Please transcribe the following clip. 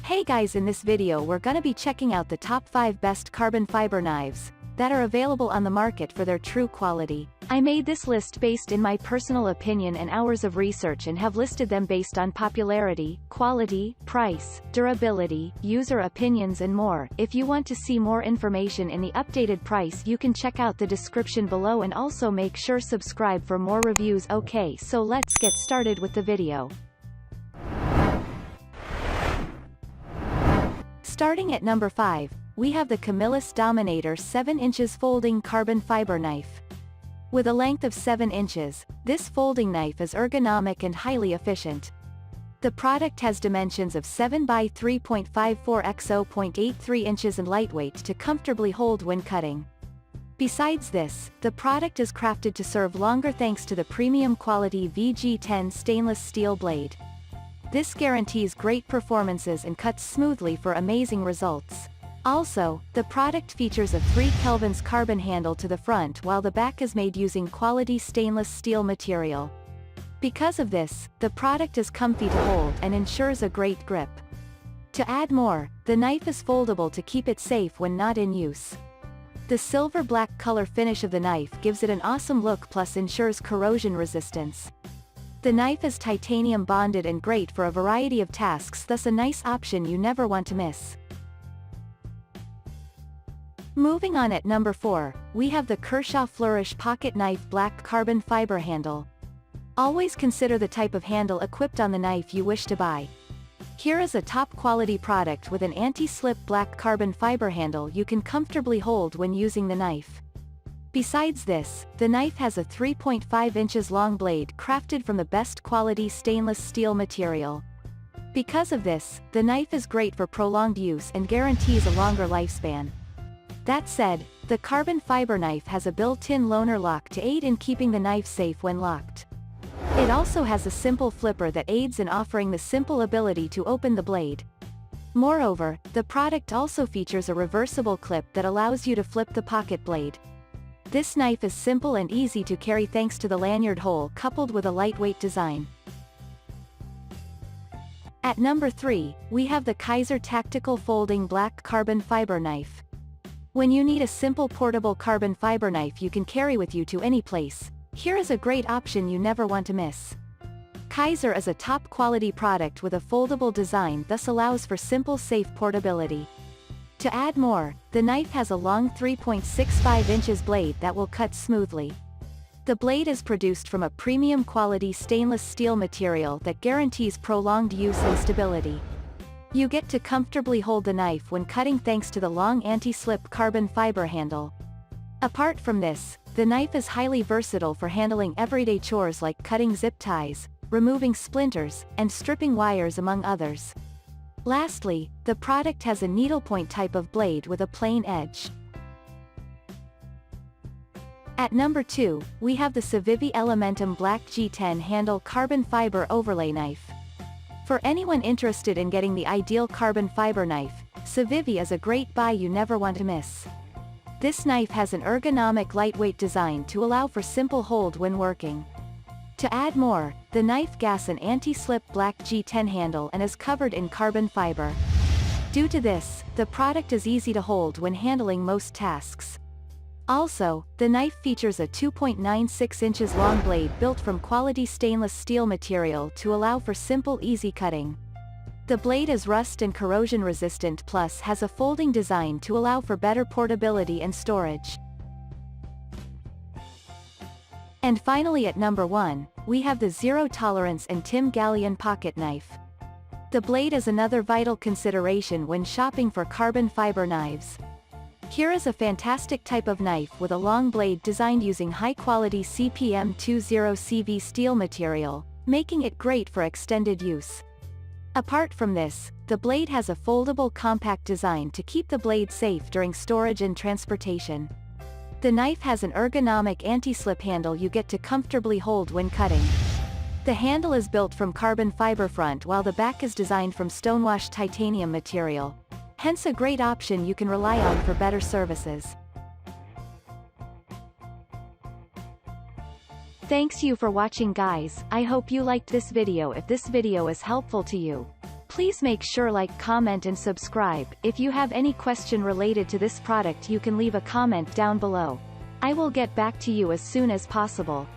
Hey guys, in this video we're gonna be checking out the top 5 best carbon fiber knives that are available on the market for their true quality. I made this list based in my personal opinion and hours of research and have listed them based on popularity, quality, price, durability, user opinions and more. If you want to see more information in the updated price, you can check out the description below and also make sure subscribe for more reviews. Okay, so let's get started with the video. Starting at number 5, we have the Camillus Dominator 7 inches folding carbon fiber knife. With a length of 7 inches, this folding knife is ergonomic and highly efficient. The product has dimensions of 7 by 3.54 x 0.83 inches and lightweight to comfortably hold when cutting. Besides this, the product is crafted to serve longer thanks to the premium quality VG10 stainless steel blade. This guarantees great performances and cuts smoothly for amazing results. Also, the product features a 3 kelvins carbon handle to the front while the back is made using quality stainless steel material. Because of this, the product is comfy to hold and ensures a great grip. To add more, the knife is foldable to keep it safe when not in use. The silver-black color finish of the knife gives it an awesome look plus ensures corrosion resistance. The knife is titanium bonded and great for a variety of tasks, thus a nice option you never want to miss. Moving on at number 4, we have the Kershaw Flourish Pocket Knife Black Carbon Fiber Handle. Always consider the type of handle equipped on the knife you wish to buy. Here is a top quality product with an anti-slip black carbon fiber handle you can comfortably hold when using the knife. Besides this, the knife has a 3.5 inches long blade crafted from the best quality stainless steel material. Because of this, the knife is great for prolonged use and guarantees a longer lifespan. That said, the carbon fiber knife has a built-in loaner lock to aid in keeping the knife safe when locked. It also has a simple flipper that aids in offering the simple ability to open the blade. Moreover, the product also features a reversible clip that allows you to flip the pocket blade. This knife is simple and easy to carry thanks to the lanyard hole coupled with a lightweight design. At number 3, we have the Kizer Tactical Folding Black Carbon Fiber Knife. When you need a simple portable carbon fiber knife you can carry with you to any place, here is a great option you never want to miss. Kizer is a top quality product with a foldable design, thus allows for simple safe portability. To add more, the knife has a long 3.65 inches blade that will cut smoothly. The blade is produced from a premium quality stainless steel material that guarantees prolonged use and stability. You get to comfortably hold the knife when cutting thanks to the long anti-slip carbon fiber handle. Apart from this, the knife is highly versatile for handling everyday chores like cutting zip ties, removing splinters, and stripping wires among others. Lastly, the product has a needlepoint type of blade with a plain edge. At number 2, we have the Civivi Elementum Black G10 Handle Carbon Fiber Overlay Knife. For anyone interested in getting the ideal carbon fiber knife, Civivi is a great buy you never want to miss. This knife has an ergonomic lightweight design to allow for simple hold when working. To add more, the knife gas an anti-slip black G10 handle and is covered in carbon fiber. Due to this, the product is easy to hold when handling most tasks. Also, the knife features a 2.96 inches long blade built from quality stainless steel material to allow for simple easy cutting. The blade is rust and corrosion resistant plus has a folding design to allow for better portability and storage. And finally at number 1, we have the Zero Tolerance and Tim Galyean Pocket Knife. The blade is another vital consideration when shopping for carbon fiber knives. Here is a fantastic type of knife with a long blade designed using high-quality CPM 20CV steel material, making it great for extended use. Apart from this, the blade has a foldable compact design to keep the blade safe during storage and transportation. The knife has an ergonomic anti-slip handle you get to comfortably hold when cutting. The handle is built from carbon fiber front while the back is designed from stonewashed titanium material. Hence a great option you can rely on for better services. Thanks you for watching guys, I hope you liked this video. If this video is helpful to you, Please make sure like, comment and subscribe. If you have any question related to this product you can leave a comment down below. I will get back to you as soon as possible.